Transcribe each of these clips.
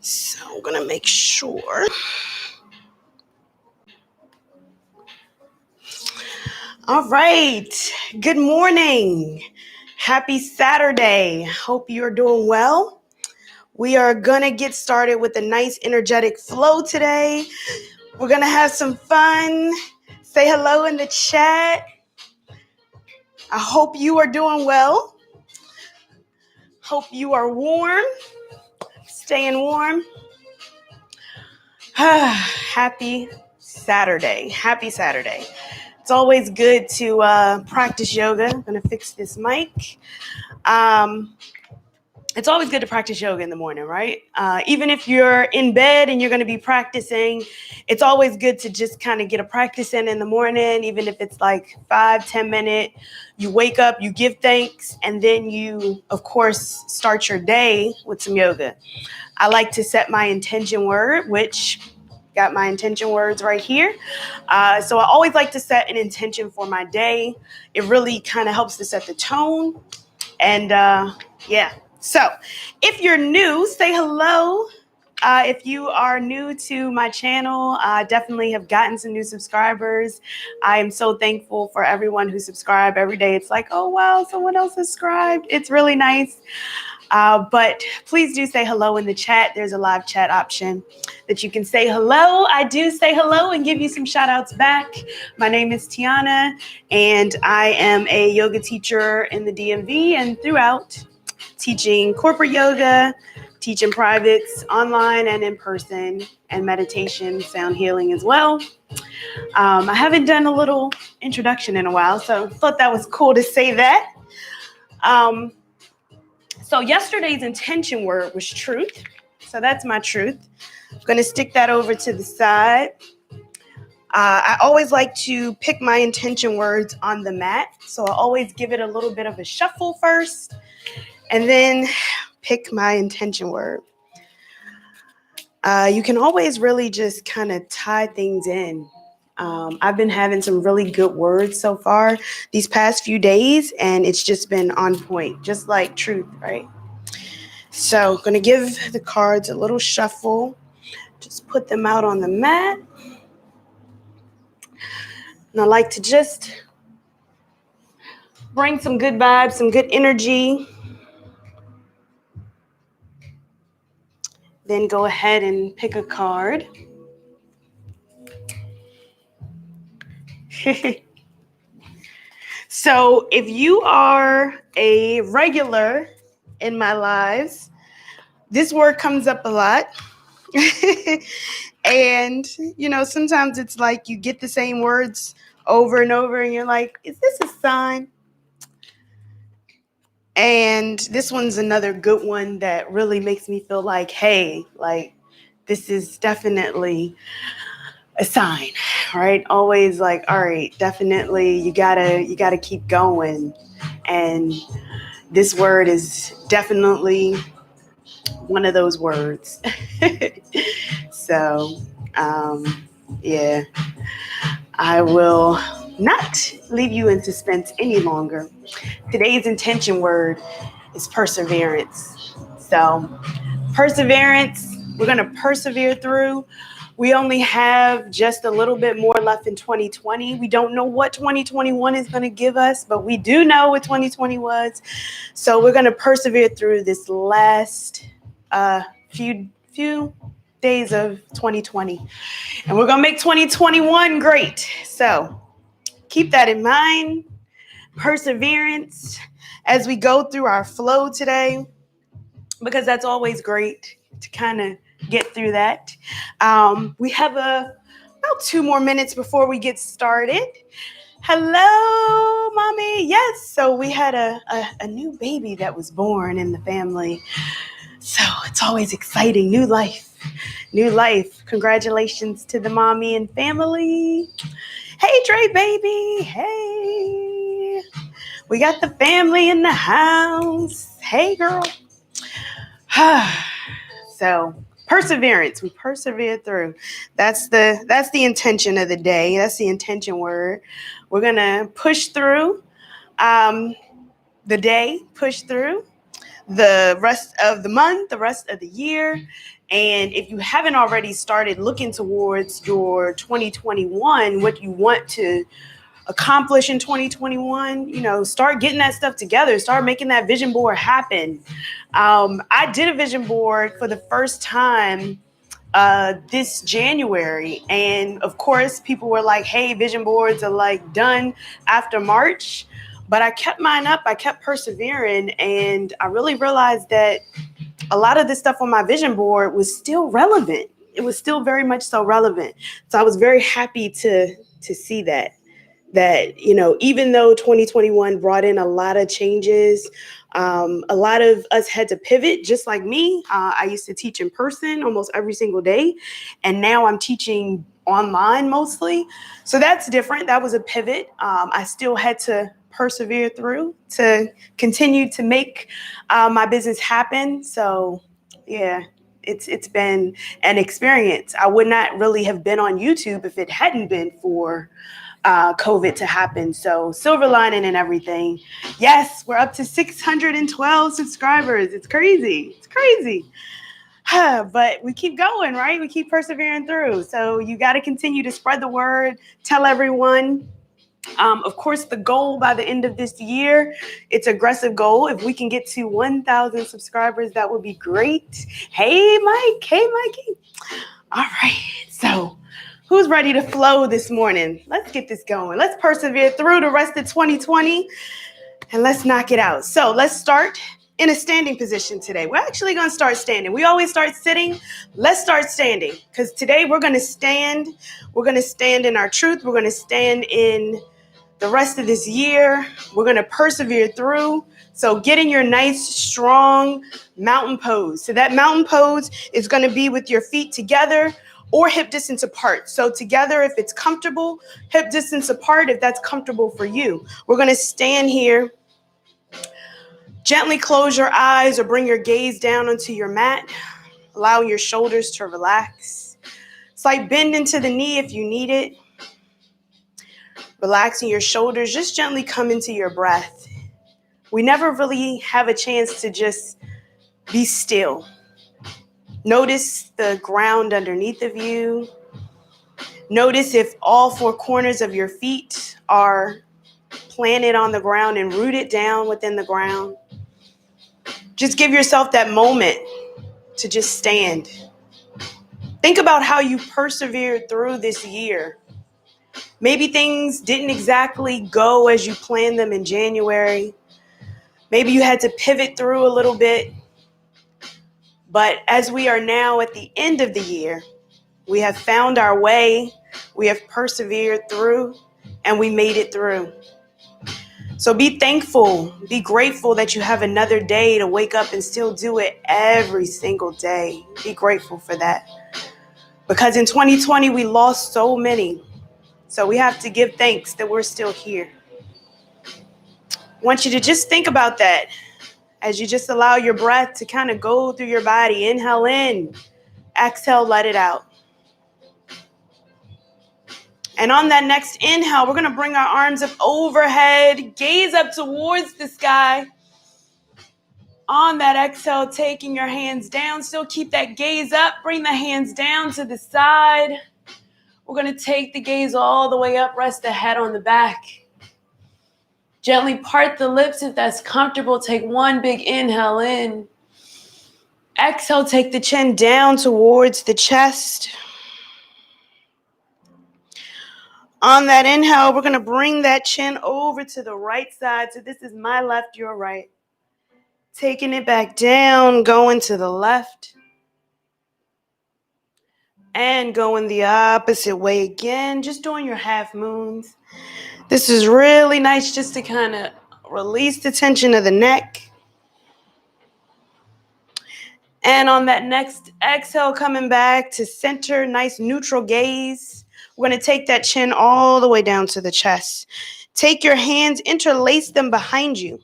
So I'm going to make sure. All right. Good morning. Happy Saturday. Hope you're doing well. We are going to get started with a nice energetic flow today. We're going to have some fun. Say hello in the chat. I hope you are doing well. Hope you are warm. Staying warm. Happy Saturday. Happy Saturday. It's always good to practice yoga. I'm going to fix this mic. It's always good to practice yoga in the morning, right? Even if you're in bed and you're going to be practicing, it's always good to just kind of get a practice in the morning, even if it's like 5-10 minutes. You wake up, you give thanks, and then you, of course, start your day with some yoga. I like to set my intention word, which got my intention words right here. So I always like to set an intention for my day. It really kind of helps to set the tone. And yeah. So if you're new, say hello. If you are new to my channel, I definitely have gotten some new subscribers. I am so thankful for everyone who subscribed every day. It's like, oh, wow, someone else subscribed. It's really nice. But please do say hello in the chat. There's a live chat option that you can say hello. I do say hello and give you some shout outs back. My name is Tianna, and I am a yoga teacher in the DMV and throughout, teaching corporate yoga, teaching privates online and in person, and meditation, sound healing as well. I haven't done a little introduction in a while, so thought that was cool to say that. So yesterday's intention word was truth. So that's my truth. I'm going to stick that over to the side. I always like to pick my intention words on the mat. So I always give it a little bit of a shuffle first and then pick my intention word. You can always really just kind of tie things in. I've been having some really good words so far these past few days, and it's just been on point, just like truth, right? So I'm going to give the cards a little shuffle. Just put them out on the mat. And I like to just bring some good vibes, some good energy. Then go ahead and pick a card. So if you are a regular in my lives, this word comes up a lot. And, you know, sometimes it's like you get the same words over and over and you're like, is this a sign? And this one's another good one that really makes me feel like, hey, like this is definitely a sign, right? Always like, all right, definitely you gotta keep going. And this word is definitely one of those words. So, yeah, I will not leave you in suspense any longer. Today's intention word is perseverance. So, perseverance, we're going to persevere through. We only have just a little bit more left in 2020. We don't know what 2021 is going to give us, but we do know what 2020 was. So we're going to persevere through this last few days of 2020. And we're going to make 2021 great. So keep that in mind. Perseverance as we go through our flow today, because that's always great to kind of get through that. We have about 2 more minutes before we get started. Hello, mommy. Yes. So we had a new baby that was born in the family. So it's always exciting. New life. Congratulations to the mommy and family. Hey, Dre, baby. Hey. We got the family in the house. Hey, girl. So perseverance, we persevere through. That's the intention of the day. That's the intention word. We're gonna push through. the day, push through the rest of the month, the rest of the year. And if you haven't already started looking towards your 2021, what you want to accomplish in 2021, start getting that stuff together, start making that vision board happen. I did a vision board for the first time this January. And of course, people were like, hey, vision boards are like done after March. But I kept mine up. I kept persevering. And I really realized that a lot of the stuff on my vision board was still relevant. It was still very much so relevant. So I was very happy to see that even though 2021 brought in a lot of changes, a lot of us had to pivot, just like me. I used to teach in person almost every single day, and now I'm teaching online mostly. So that's different. That was a pivot. I still had to persevere through to continue to make my business happen. So yeah, it's been an experience. I would not really have been on YouTube if it hadn't been for COVID to happen. So silver lining and everything. Yes, we're up to 612 subscribers. It's crazy. It's crazy. But we keep going, right? We keep persevering through. So you got to continue to spread the word, tell everyone. Of course, the goal by the end of this year, it's an aggressive goal. If we can get to 1,000 subscribers, that would be great. Hey, Mike. Hey, Mikey. All right. So who's ready to flow this morning? Let's get this going. Let's persevere through the rest of 2020 and let's knock it out. So let's start in a standing position today. We're actually going to start standing. We always start sitting. Let's start standing because today we're going to stand. We're going to stand in our truth. We're going to stand in the rest of this year. We're going to persevere through. So get in your nice, strong mountain pose. So that mountain pose is going to be with your feet together or hip distance apart. So together if it's comfortable, hip distance apart if that's comfortable for you. We're going to stand here. Gently close your eyes or bring your gaze down onto your mat, allowing your shoulders to relax. Slight bend into the knee if you need it. Relaxing your shoulders, just gently come into your breath. We never really have a chance to just be still. Notice the ground underneath of you. Notice if all four corners of your feet are planted on the ground and rooted down within the ground. Just give yourself that moment to just stand. Think about how you persevered through this year. Maybe things didn't exactly go as you planned them in January. Maybe you had to pivot through a little bit. But as we are now at the end of the year, we have found our way, we have persevered through, and we made it through. So be thankful, be grateful that you have another day to wake up and still do it every single day. Be grateful for that. Because in 2020, we lost so many. So we have to give thanks that we're still here. I want you to just think about that as you just allow your breath to kind of go through your body. Inhale in, exhale, let it out. And on that next inhale, we're going to bring our arms up overhead, gaze up towards the sky. On that exhale, taking your hands down, still keep that gaze up, bring the hands down to the side. We're going to take the gaze all the way up, rest the head on the back. Gently part the lips if that's comfortable. Take one big inhale in. Exhale, take the chin down towards the chest. On that inhale, we're going to bring that chin over to the right side. So this is my left, your right. Taking it back down, going to the left. And going the opposite way again, just doing your half moons. This is really nice just to kind of release the tension of the neck. And on that next exhale, coming back to center, nice neutral gaze. We're going to take that chin all the way down to the chest. Take your hands, interlace them behind you.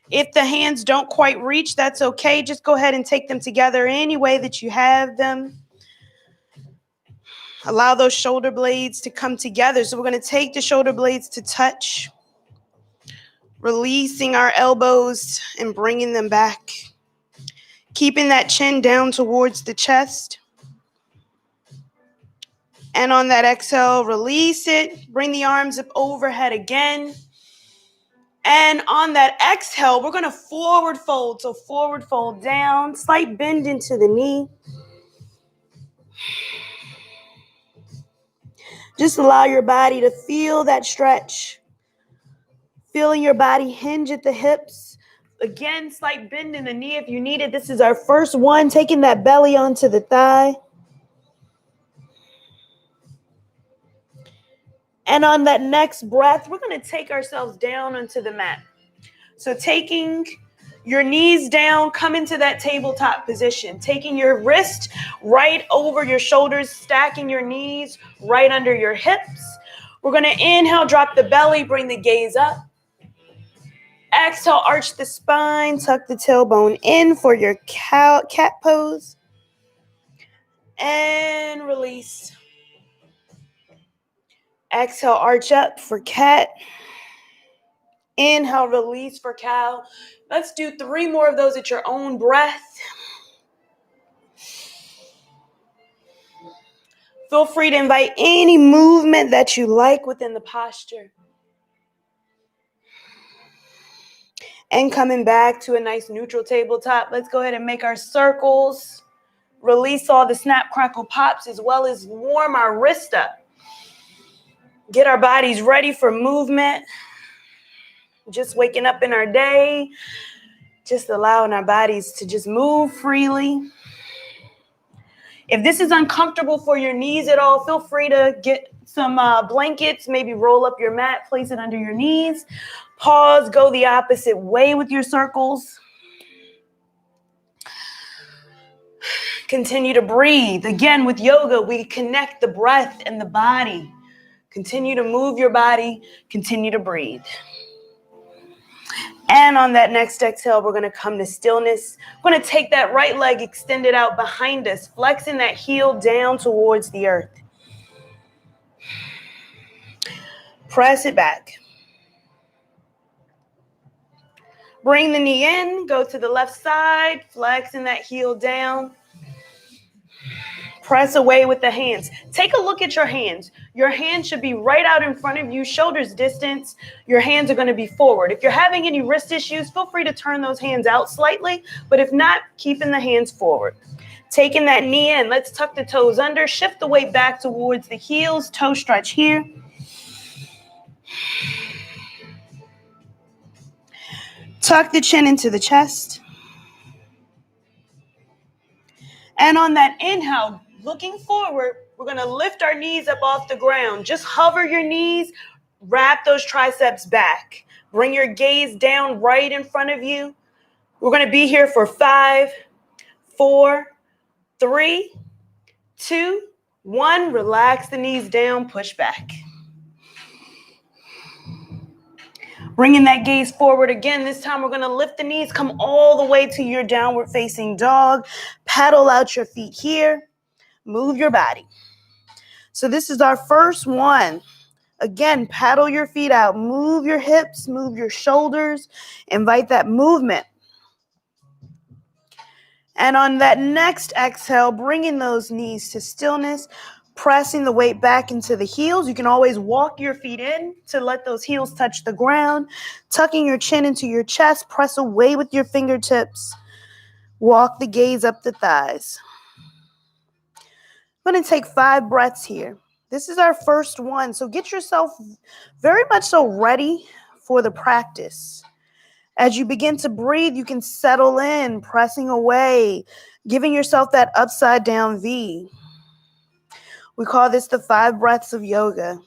If the hands don't quite reach, that's okay. Just go ahead and take them together any way that you have them. Allow those shoulder blades to come together. So we're going to take the shoulder blades to touch. Releasing our elbows and bringing them back. Keeping that chin down towards the chest. And on that exhale, release it. Bring the arms up overhead again. And on that exhale, we're going to forward fold. So forward fold down, slight bend into the knee. Just allow your body to feel that stretch. Feeling your body hinge at the hips. Again, slight bend in the knee if you need it. This is our first one, taking that belly onto the thigh. And on that next breath, we're going to take ourselves down onto the mat. So taking your knees down, come into that tabletop position. Taking your wrist right over your shoulders, stacking your knees right under your hips. We're going to inhale, drop the belly, bring the gaze up. Exhale, arch the spine, tuck the tailbone in for your cat pose. And release. Exhale, arch up for cat. Inhale, release for cow. Let's do 3 more of those at your own breath. Feel free to invite any movement that you like within the posture. And coming back to a nice neutral tabletop, let's go ahead and make our circles. Release all the snap, crackle, pops, as well as warm our wrist up. Get our bodies ready for movement. Just waking up in our day. Just allowing our bodies to just move freely. If this is uncomfortable for your knees at all, feel free to get some blankets, maybe roll up your mat, place it under your knees. Pause, go the opposite way with your circles. Continue to breathe. Again, with yoga, we connect the breath and the body. Continue to move your body. Continue to breathe. And on that next exhale, we're going to come to stillness. We're going to take that right leg extended out behind us, flexing that heel down towards the earth. Press it back. Bring the knee in, go to the left side, flexing that heel down. Press away with the hands. Take a look at your hands. Your hands should be right out in front of you, shoulders distance. Your hands are going to be forward. If you're having any wrist issues, feel free to turn those hands out slightly. But if not, keeping the hands forward. Taking that knee in, let's tuck the toes under. Shift the weight back towards the heels. Toe stretch here. Tuck the chin into the chest. And on that inhale, looking forward, we're going to lift our knees up off the ground. Just hover your knees, wrap those triceps back. Bring your gaze down right in front of you. We're going to be here for 5, 4, 3, 2, 1. Relax the knees down, push back. Bringing that gaze forward again. This time we're going to lift the knees, come all the way to your downward facing dog. Paddle out your feet here. Move your body. So this is our first one. Again, paddle your feet out. Move your hips, move your shoulders. Invite that movement. And on that next exhale, bringing those knees to stillness, pressing the weight back into the heels. You can always walk your feet in to let those heels touch the ground. Tucking your chin into your chest, press away with your fingertips. Walk the gaze up the thighs. I'm going to take 5 breaths here. This is our first one, so get yourself very much so ready for the practice. As you begin to breathe, you can settle in, pressing away, giving yourself that upside down V. We call this the 5 breaths of yoga.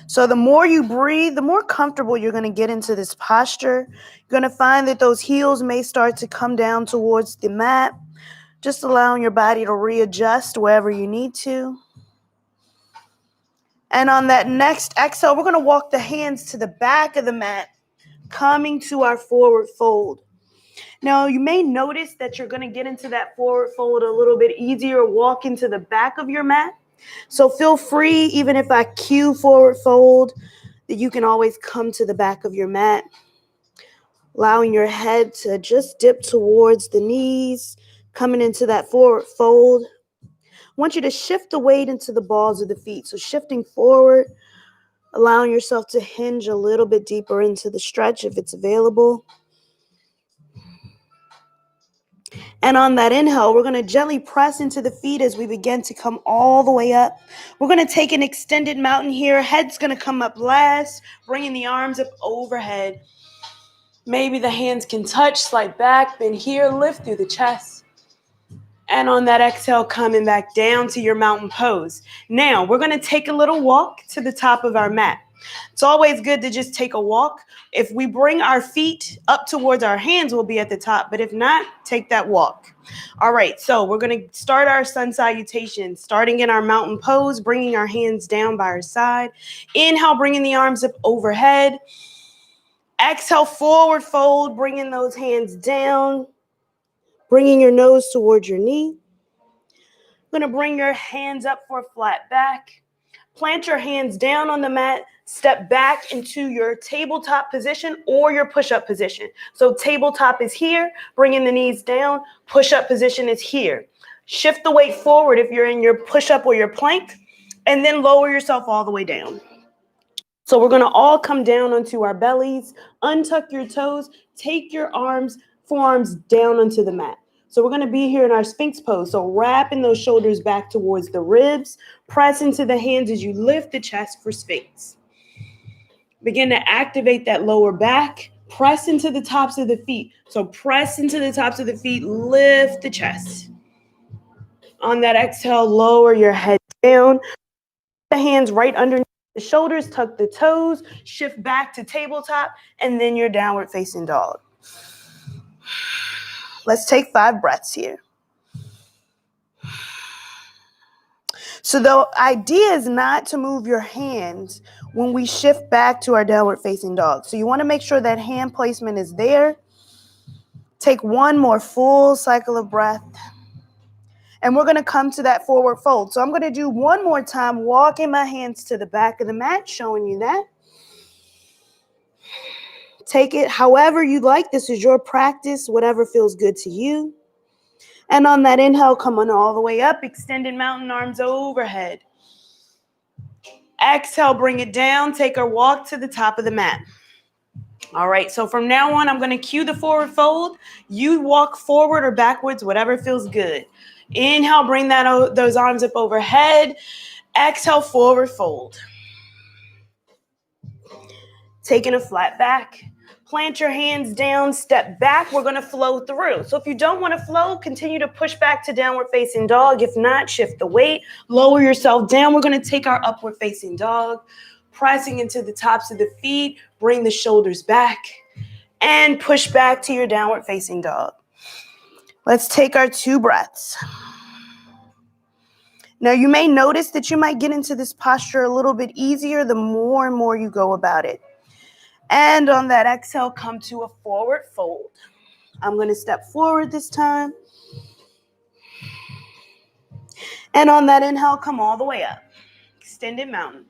So the more you breathe, the more comfortable you're going to get into this posture. You're going to find that those heels may start to come down towards the mat, just allowing your body to readjust wherever you need to. And on that next exhale, we're going to walk the hands to the back of the mat, coming to our forward fold. Now, you may notice that you're going to get into that forward fold a little bit easier, walk into the back of your mat. So feel free, even if I cue forward fold, that you can always come to the back of your mat, allowing your head to just dip towards the knees, coming into that forward fold. I want you to shift the weight into the balls of the feet. So shifting forward, allowing yourself to hinge a little bit deeper into the stretch if it's available. And on that inhale, we're going to gently press into the feet as we begin to come all the way up. We're going to take an extended mountain here. Head's going to come up last, bringing the arms up overhead. Maybe the hands can touch, slide back, bend here, lift through the chest. And on that exhale, coming back down to your mountain pose. Now, we're going to take a little walk to the top of our mat. It's always good to just take a walk. If we bring our feet up towards our hands, we'll be at the top. But if not, take that walk. All right, so we're going to start our sun salutation, starting in our mountain pose, bringing our hands down by our side. Inhale, bringing the arms up overhead. Exhale, forward fold, bringing those hands down, bringing your nose towards your knee. You're going to bring your hands up for a flat back. Plant your hands down on the mat. Step back into your tabletop position or your push-up position. So tabletop is here, bringing the knees down. Push-up position is here. Shift the weight forward if you're in your push-up or your plank, and then lower yourself all the way down. So we're going to all come down onto our bellies, untuck your toes, take your forearms down onto the mat. So we're going to be here in our Sphinx pose. So wrapping those shoulders back towards the ribs, press into the hands as you lift the chest for Sphinx. Begin to activate that lower back, press into the tops of the feet. So press into the tops of the feet, lift the chest. On that exhale, lower your head down, the hands right underneath the shoulders, tuck the toes, shift back to tabletop, and then your downward facing dog. Let's take 5 breaths here. So the idea is not to move your hands when we shift back to our downward facing dog. So you want to make sure that hand placement is there. Take one more full cycle of breath. And we're going to come to that forward fold. So I'm going to do one more time, walking my hands to the back of the mat, showing you that. Take it however you like. This is your practice, whatever feels good to you. And on that inhale, come on all the way up, extended mountain arms overhead. Exhale, bring it down. Take a walk to the top of the mat. All right, so from now on, I'm going to cue the forward fold. You walk forward or backwards, whatever feels good. Inhale, bring those arms up overhead. Exhale, forward fold. Taking a flat back. Plant your hands down, step back. We're going to flow through. So if you don't want to flow, continue to push back to downward facing dog. If not, shift the weight, lower yourself down. We're going to take our upward facing dog, pressing into the tops of the feet, bring the shoulders back, and push back to your downward facing dog. Let's take our 2 breaths. Now you may notice that you might get into this posture a little bit easier the more and more you go about it. And on that exhale, come to a forward fold. I'm going to step forward this time. And on that inhale, come all the way up. Extended mountain.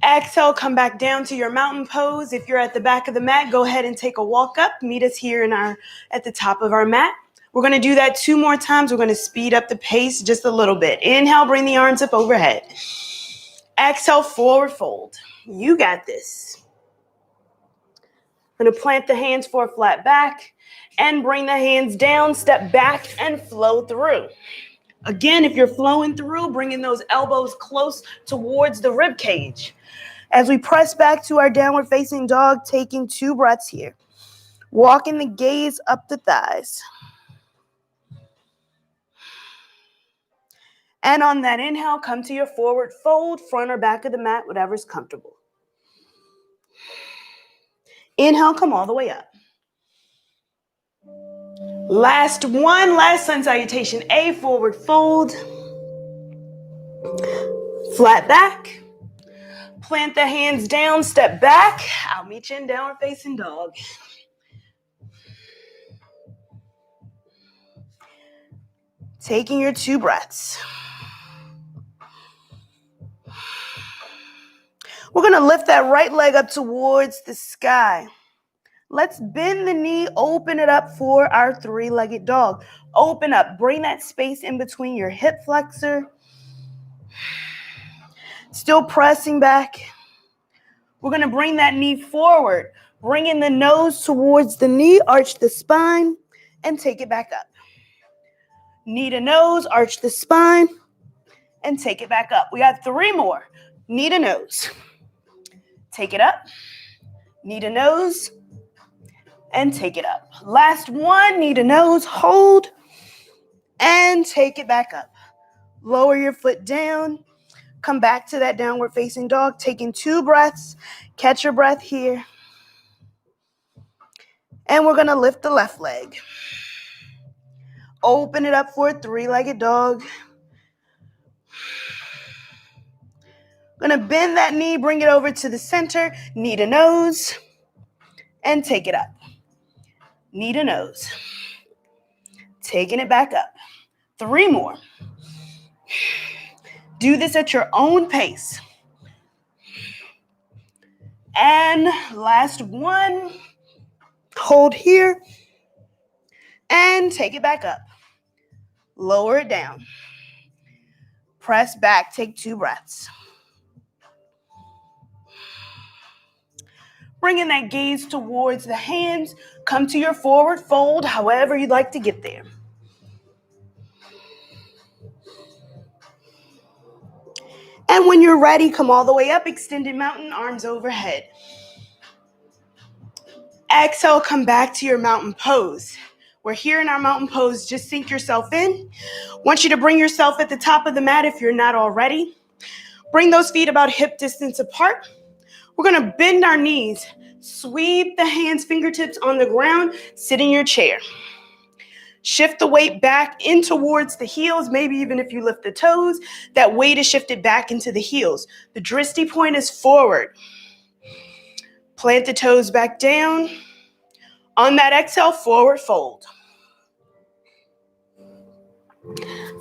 Exhale, come back down to your mountain pose. If you're at the back of the mat, go ahead and take a walk up. Meet us here at the top of our mat. We're going to do that 2 more times. We're going to speed up the pace just a little bit. Inhale, bring the arms up overhead. Exhale, forward fold. You got this. I'm going to plant the hands for a flat back and bring the hands down, step back and flow through. Again, if you're flowing through, bringing those elbows close towards the rib cage. As we press back to our downward facing dog, taking 2 breaths here. Walking the gaze up the thighs. And on that inhale, come to your forward fold, front or back of the mat, whatever's comfortable. Inhale, come all the way up. Last sun salutation, a forward fold. Flat back. Plant the hands down, step back. I'll meet you in downward facing dog. Taking your 2 breaths. We're going to lift that right leg up towards the sky. Let's bend the knee, open it up for our three-legged dog. Open up, bring that space in between your hip flexor. Still pressing back. We're going to bring that knee forward, bringing the nose towards the knee, arch the spine, and take it back up. Knee to nose, arch the spine, and take it back up. We got 3 more. Knee to nose. Take it up. Knee to nose, and take it up. Last one, knee to nose, hold, and take it back up. Lower your foot down. Come back to that downward facing dog, taking 2 breaths. Catch your breath here. And we're going to lift the left leg. Open it up for a 3-legged dog. Going to bend that knee, bring it over to the center, knee to nose, and take it up. Knee to nose. Taking it back up. 3 more. Do this at your own pace. And last one. Hold here. And take it back up. Lower it down. Press back. Take 2 breaths. Bringing that gaze towards the hands. Come to your forward fold, however you'd like to get there. And when you're ready, come all the way up, extended mountain, arms overhead. Exhale, come back to your mountain pose. We're here in our mountain pose. Just sink yourself in. Want you to bring yourself at the top of the mat if you're not already. Bring those feet about hip distance apart. We're going to bend our knees. Sweep the hands, fingertips on the ground. Sit in your chair. Shift the weight back in towards the heels. Maybe even if you lift the toes, that weight is shifted back into the heels. The drishti point is forward. Plant the toes back down. On that exhale, forward fold.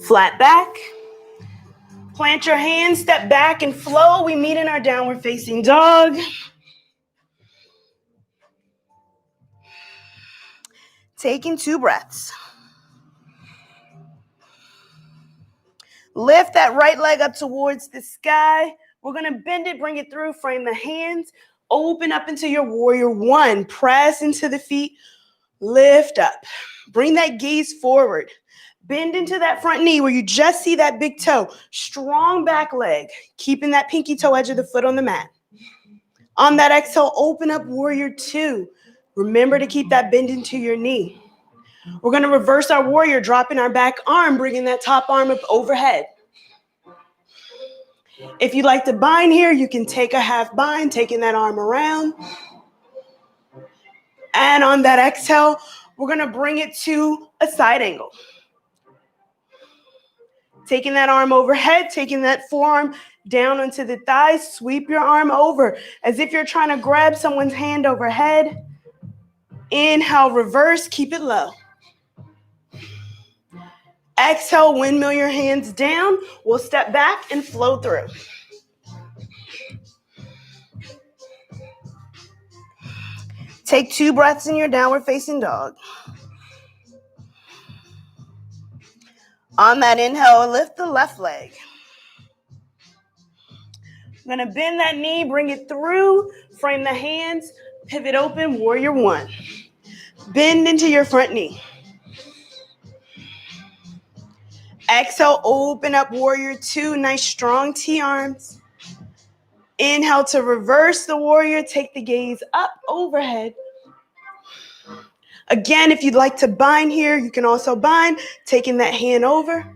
Flat back. Plant your hands, step back and flow. We meet in our downward facing dog. Taking 2 breaths. Lift that right leg up towards the sky. We're going to bend it, bring it through, frame the hands. Open up into your warrior 1. Press into the feet. Lift up. Bring that gaze forward. Bend into that front knee where you just see that big toe. Strong back leg. Keeping that pinky toe edge of the foot on the mat. On that exhale, open up warrior 2. Remember to keep that bend into your knee. We're going to reverse our warrior, dropping our back arm, bringing that top arm up overhead. If you'd like to bind here, you can take a half bind, taking that arm around. And on that exhale, we're going to bring it to a side angle. Taking that arm overhead, taking that forearm down onto the thighs, sweep your arm over as if you're trying to grab someone's hand overhead. Inhale, reverse, keep it low. Exhale, windmill your hands down. We'll step back and flow through. Take 2 breaths in your downward facing dog. On that inhale, lift the left leg. I'm going to bend that knee, bring it through, frame the hands, pivot open, warrior 1. Bend into your front knee. Exhale, open up warrior 2, nice strong T-arms. Inhale to reverse the warrior, take the gaze up overhead. Again, if you'd like to bind here, you can also bind, taking that hand over.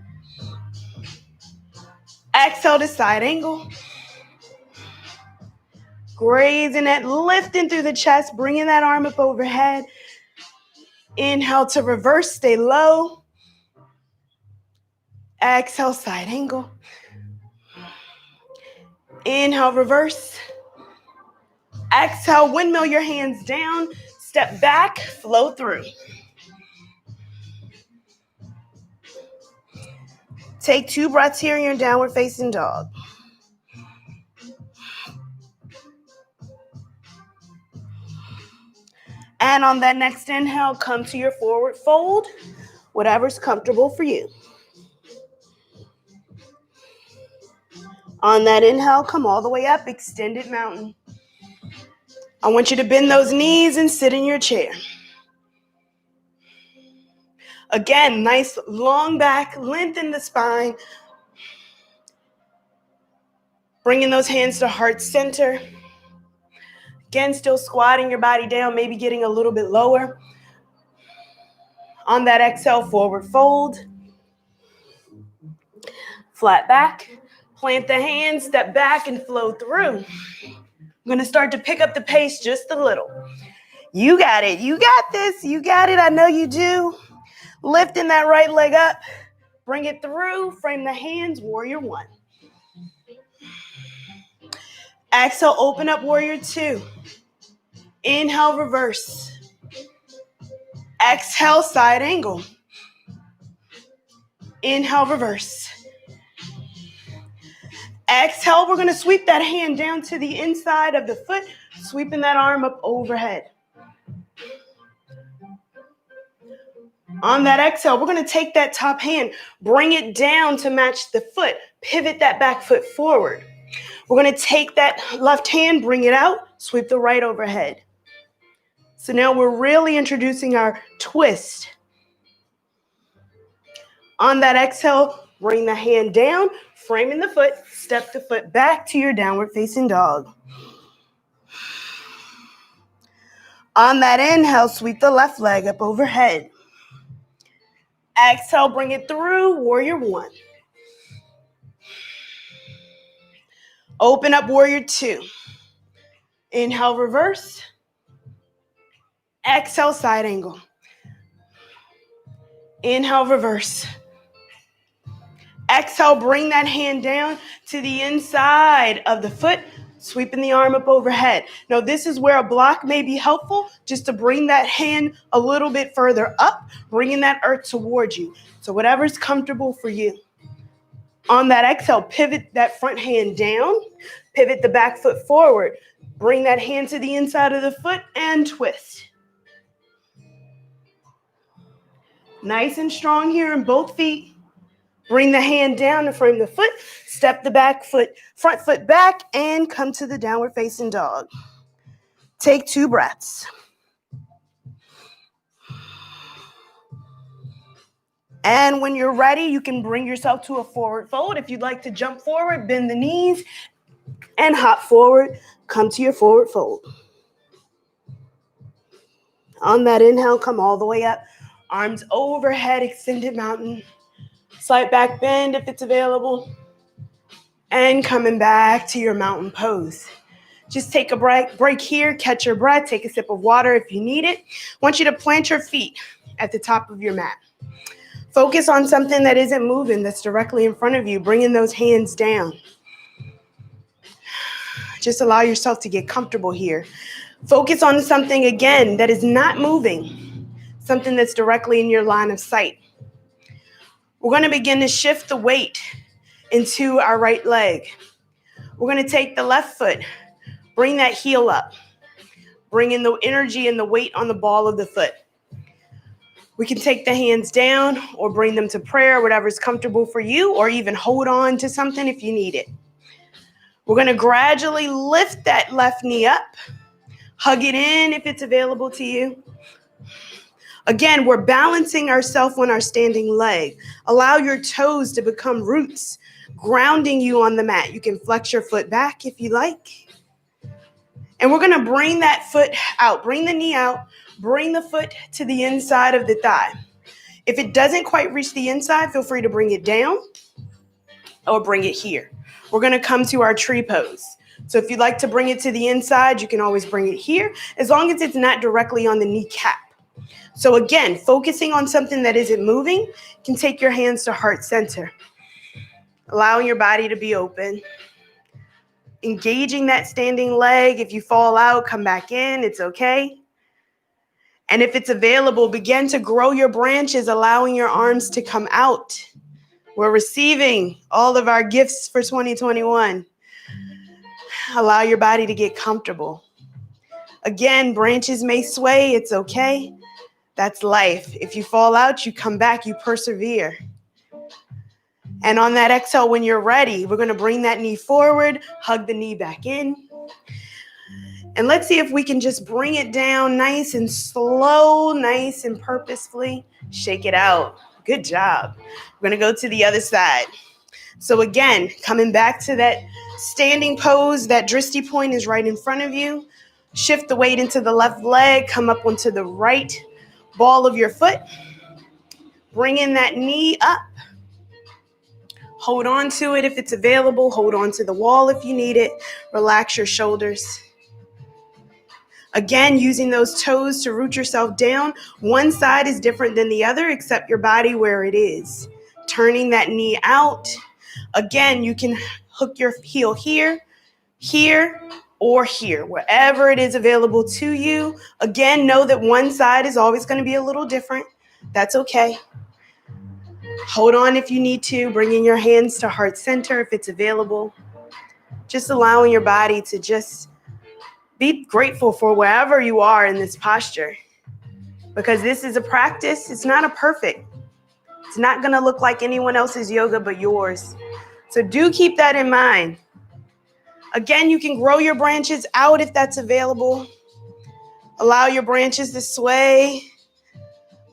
Exhale to side angle. Grazing it, lifting through the chest, bringing that arm up overhead. Inhale to reverse, stay low. Exhale, side angle. Inhale, reverse. Exhale, windmill your hands down. Step back, flow through. Take 2 breaths here in your downward facing dog. And on that next inhale, come to your forward fold, whatever's comfortable for you. On that inhale, come all the way up, extended mountain. I want you to bend those knees and sit in your chair. Again, nice long back, lengthen the spine. Bringing those hands to heart center. Again, still squatting your body down, maybe getting a little bit lower. On that exhale, forward fold. Flat back. Plant the hands, step back and flow through. I'm going to start to pick up the pace just a little. You got it. You got this. You got it. I know you do. Lifting that right leg up. Bring it through. Frame the hands. Warrior one. Exhale, open up warrior two. Inhale, reverse. Exhale, side angle. Inhale, reverse. Exhale, we're going to sweep that hand down to the inside of the foot, sweeping that arm up overhead. On that exhale, we're going to take that top hand, bring it down to match the foot, pivot that back foot forward. We're going to take that left hand, bring it out, sweep the right overhead. So now we're really introducing our twist. On that exhale, bring the hand down, framing the foot, step the foot back to your downward facing dog. On that inhale, sweep the left leg up overhead. Exhale, bring it through, warrior one. Open up warrior two. Inhale, reverse. Exhale, side angle. Inhale, reverse. Exhale, bring that hand down to the inside of the foot, sweeping the arm up overhead. Now, this is where a block may be helpful, just to bring that hand a little bit further up, bringing that earth towards you. So whatever's comfortable for you. On that exhale, pivot that front hand down, pivot the back foot forward, bring that hand to the inside of the foot and twist. Nice and strong here in both feet. Bring the hand down to frame the foot, step the front foot back, and come to the downward facing dog. Take 2 breaths. And when you're ready, you can bring yourself to a forward fold. If you'd like to jump forward, bend the knees and hop forward. Come to your forward fold. On that inhale, come all the way up. Arms overhead, extended mountain. Slight back bend if it's available. And coming back to your mountain pose. Just take a break here, catch your breath, take a sip of water if you need it. I want you to plant your feet at the top of your mat. Focus on something that isn't moving, that's directly in front of you, bringing those hands down. Just allow yourself to get comfortable here. Focus on something, again, that is not moving, something that's directly in your line of sight. We're going to begin to shift the weight into our right leg. We're going to take the left foot, bring that heel up, bring in the energy and the weight on the ball of the foot. We can take the hands down or bring them to prayer, whatever's comfortable for you, or even hold on to something if you need it. We're going to gradually lift that left knee up, hug it in if it's available to you. Again, we're balancing ourselves on our standing leg. Allow your toes to become roots, grounding you on the mat. You can flex your foot back if you like. And we're going to bring that foot out. Bring the knee out. Bring the foot to the inside of the thigh. If it doesn't quite reach the inside, feel free to bring it down or bring it here. We're going to come to our tree pose. So if you'd like to bring it to the inside, you can always bring it here, as long as it's not directly on the kneecap. So again, focusing on something that isn't moving, you can take your hands to heart center, allowing your body to be open. Engaging that standing leg. If you fall out, come back in. It's okay. And if it's available, begin to grow your branches, allowing your arms to come out. We're receiving all of our gifts for 2021. Allow your body to get comfortable. Again, branches may sway. It's okay. That's life. If you fall out, you come back, you persevere. And on that exhale, when you're ready, we're going to bring that knee forward, hug the knee back in. And let's see if we can just bring it down nice and slow, nice and purposefully. Shake it out. Good job. We're going to go to the other side. So again, coming back to that standing pose, that drishti point is right in front of you. Shift the weight into the left leg, come up onto the right ball of your foot. Bring in that knee up. Hold on to it if it's available. Hold on to the wall if you need it. Relax your shoulders. Again, using those toes to root yourself down. One side is different than the other, except your body where it is. Turning that knee out. Again, you can hook your heel here, here, or here, wherever it is available to you. Again, know that one side is always going to be a little different. That's okay. Hold on if you need to. Bringing your hands to heart center if it's available. Just allowing your body to just be grateful for wherever you are in this posture. Because this is a practice. It's not a perfect. It's not going to look like anyone else's yoga but yours. So do keep that in mind. Again, you can grow your branches out if that's available. Allow your branches to sway.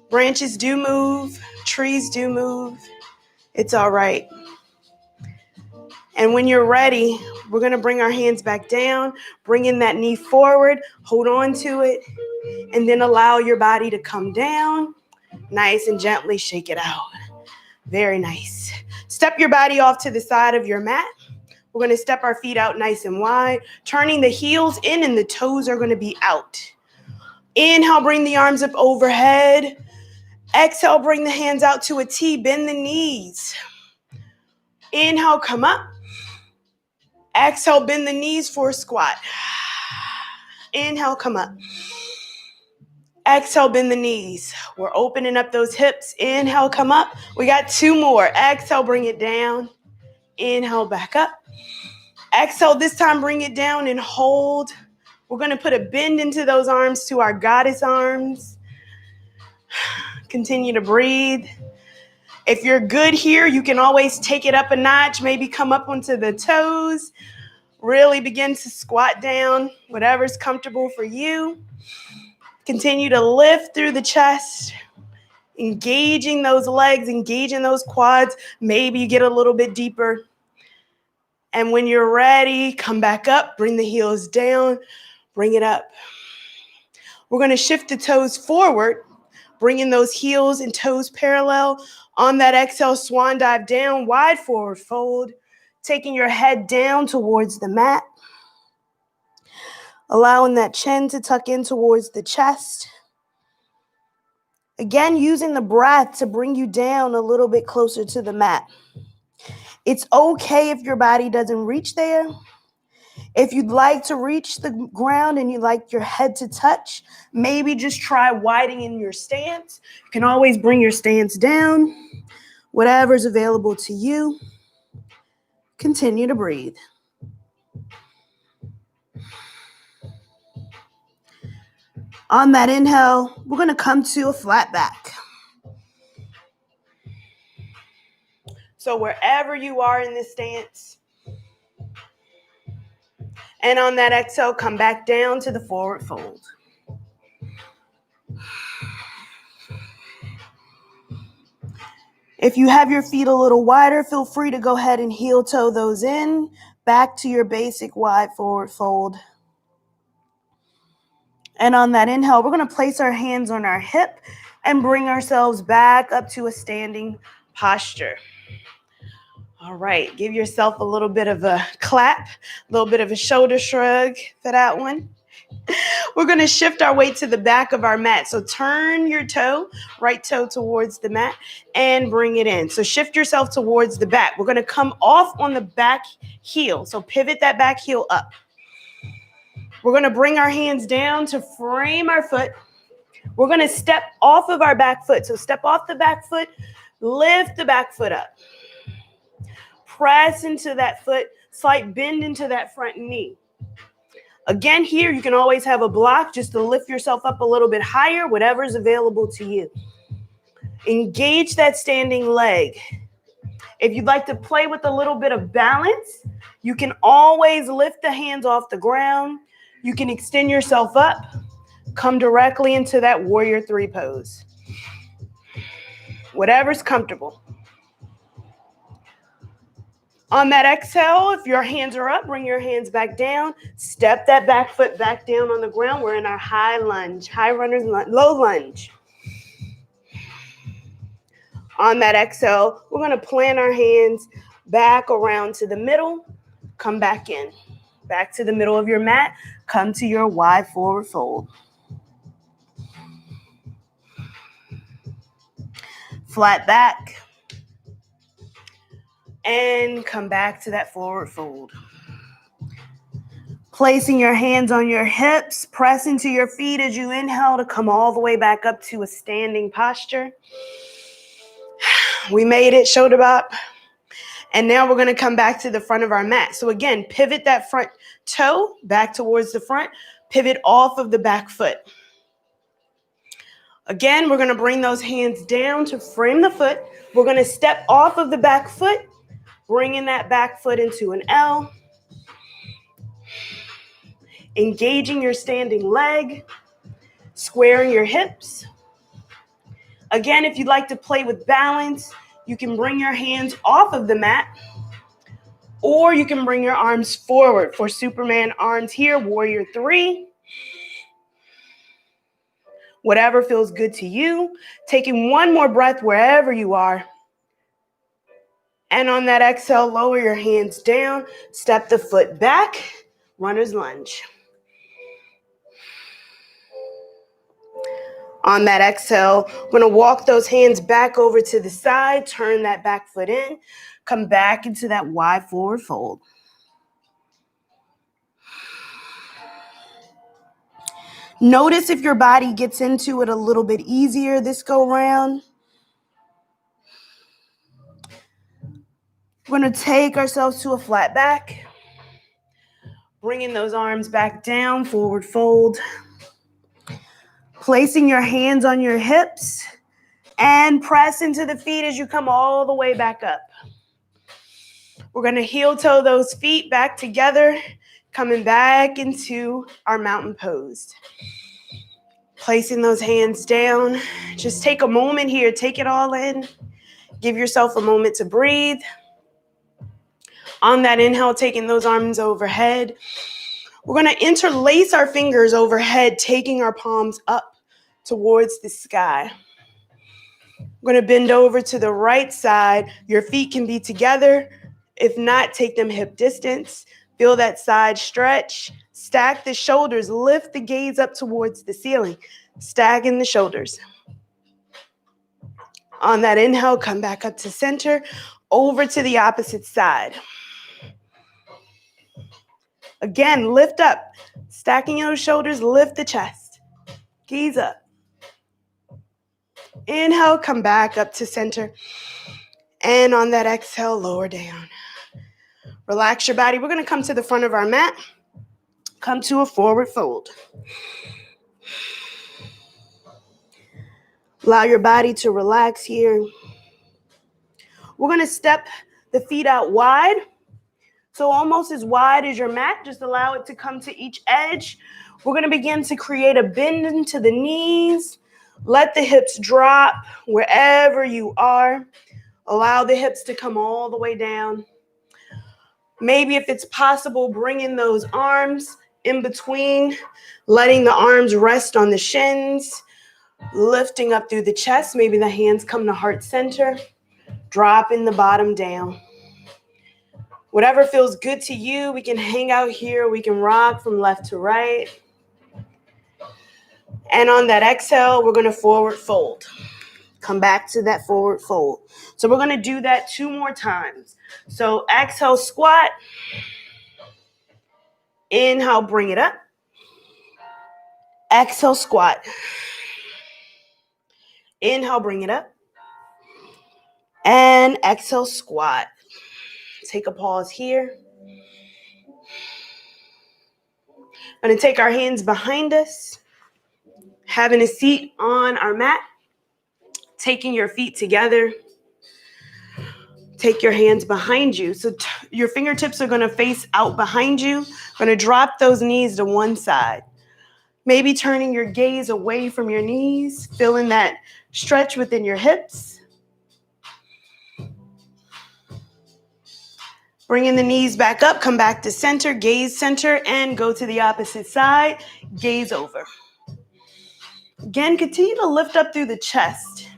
Branches do move. Trees do move. It's all right. And when you're ready, we're going to bring our hands back down, bring in that knee forward, hold on to it, and then allow your body to come down. Nice and gently shake it out. Very nice. Step your body off to the side of your mat. We're going to step our feet out nice and wide, turning the heels in and the toes are going to be out. Inhale, bring the arms up overhead. Exhale, bring the hands out to a T, bend the knees. Inhale, come up. Exhale, bend the knees for a squat. Inhale, come up. Exhale, bend the knees. We're opening up those hips. Inhale, come up. We got two more. Exhale, bring it down. Inhale, back up. Exhale, this time bring it down and hold. We're going to put a bend into those arms to our goddess arms. Continue to breathe. If you're good here, you can always take it up a notch, maybe come up onto the toes. Really begin to squat down, whatever's comfortable for you. Continue to lift through the chest, engaging those legs, engaging those quads. Maybe you get a little bit deeper. And when you're ready, come back up, bring the heels down, bring it up. We're going to shift the toes forward, bringing those heels and toes parallel. On that exhale, swan dive down, wide forward fold, taking your head down towards the mat. Allowing that chin to tuck in towards the chest. Again, using the breath to bring you down a little bit closer to the mat. It's okay if your body doesn't reach there. If you'd like to reach the ground and you'd like your head to touch, maybe just try widening your stance. You can always bring your stance down. Whatever's available to you. Continue to breathe. On that inhale, we're going to come to a flat back. So wherever you are in this stance, and on that exhale, come back down to the forward fold. If you have your feet a little wider, feel free to go ahead and heel toe those in, back to your basic wide forward fold. And on that inhale, we're going to place our hands on our hip and bring ourselves back up to a standing posture. All right, give yourself a little bit of a clap, a little bit of a shoulder shrug for that one. We're going to shift our weight to the back of our mat. So turn your toe, right toe towards the mat and bring it in. So shift yourself towards the back. We're going to come off on the back heel. So pivot that back heel up. We're going to bring our hands down to frame our foot. We're going to step off of our back foot. So step off the back foot, lift the back foot up. Press into that foot, slight bend into that front knee. Again, here you can always have a block just to lift yourself up a little bit higher, whatever's available to you. Engage that standing leg. If you'd like to play with a little bit of balance, you can always lift the hands off the ground. You can extend yourself up, come directly into that warrior 3 pose. Whatever's comfortable. On that exhale, if your hands are up, bring your hands back down. Step that back foot back down on the ground. We're in our high lunge, high runner's lunge, low lunge. On that exhale, we're going to plant our hands back around to the middle. Come back in. Back to the middle of your mat. Come to your wide forward fold. Flat back. And come back to that forward fold. Placing your hands on your hips, press into your feet as you inhale to come all the way back up to a standing posture. We made it, shoulder up. And now we're going to come back to the front of our mat. So again, pivot that front toe back towards the front. Pivot off of the back foot. Again, we're going to bring those hands down to frame the foot. We're going to step off of the back foot, bringing that back foot into an L. Engaging your standing leg, squaring your hips. Again, if you'd like to play with balance, you can bring your hands off of the mat, or you can bring your arms forward for Superman arms here, warrior 3. Whatever feels good to you. Taking one more breath wherever you are. And on that exhale, lower your hands down, step the foot back, runner's lunge. On that exhale, we're going to walk those hands back over to the side, turn that back foot in, come back into that wide forward fold. Notice if your body gets into it a little bit easier this go round. We're going to take ourselves to a flat back, bringing those arms back down, forward fold. Placing your hands on your hips and press into the feet as you come all the way back up. We're going to heel toe those feet back together, coming back into our mountain pose. Placing those hands down. Just take a moment here. Take it all in. Give yourself a moment to breathe. On that inhale, taking those arms overhead. We're going to interlace our fingers overhead, taking our palms up towards the sky. We're going to bend over to the right side. Your feet can be together. If not, take them hip distance. Feel that side stretch. Stack the shoulders. Lift the gaze up towards the ceiling. Stacking the shoulders. On that inhale, come back up to center. Over to the opposite side. Again, lift up. Stacking those shoulders. Lift the chest. Gaze up. Inhale, come back up to center. And on that exhale, lower down. Relax your body. We're going to come to the front of our mat. Come to a forward fold. Allow your body to relax here. We're going to step the feet out wide. So almost as wide as your mat. Just allow it to come to each edge. We're going to begin to create a bend into the knees. Let the hips drop wherever you are. Allow the hips to come all the way down. Maybe if it's possible, bring in those arms in between, letting the arms rest on the shins, lifting up through the chest. Maybe the hands come to heart center, dropping the bottom down. Whatever feels good to you, we can hang out here. We can rock from left to right. And on that exhale, we're going to forward fold. Come back to that forward fold. So we're going to do that 2 more times. So exhale, squat. Inhale, bring it up. Exhale, squat. Inhale, bring it up. And exhale, squat. Take a pause here. I'm going to take our hands behind us, having a seat on our mat, taking your feet together. Take your hands behind you. So your fingertips are going to face out behind you. Going to drop those knees to one side. Maybe turning your gaze away from your knees, feeling that stretch within your hips. Bringing the knees back up, come back to center, gaze center, and go to the opposite side, gaze over. Again, continue to lift up through the chest.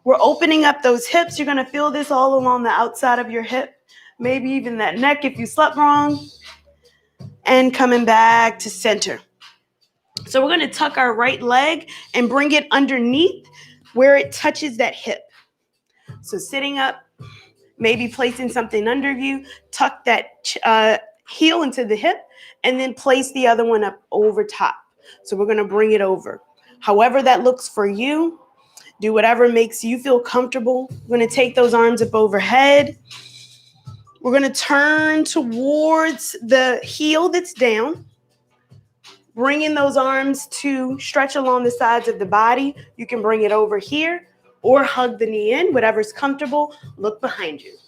We're opening up those hips. You're going to feel this all along the outside of your hip, maybe even that neck if you slept wrong, and coming back to center. So we're going to tuck our right leg and bring it underneath where it touches that hip. So sitting up, maybe placing something under you, tuck that heel into the hip, and then place the other one up over top. So we're going to bring it over. However that looks for you. Do whatever makes you feel comfortable. We're going to take those arms up overhead. We're going to turn towards the heel that's down. Bringing those arms to stretch along the sides of the body. You can bring it over here or hug the knee in, whatever's comfortable. Look behind you.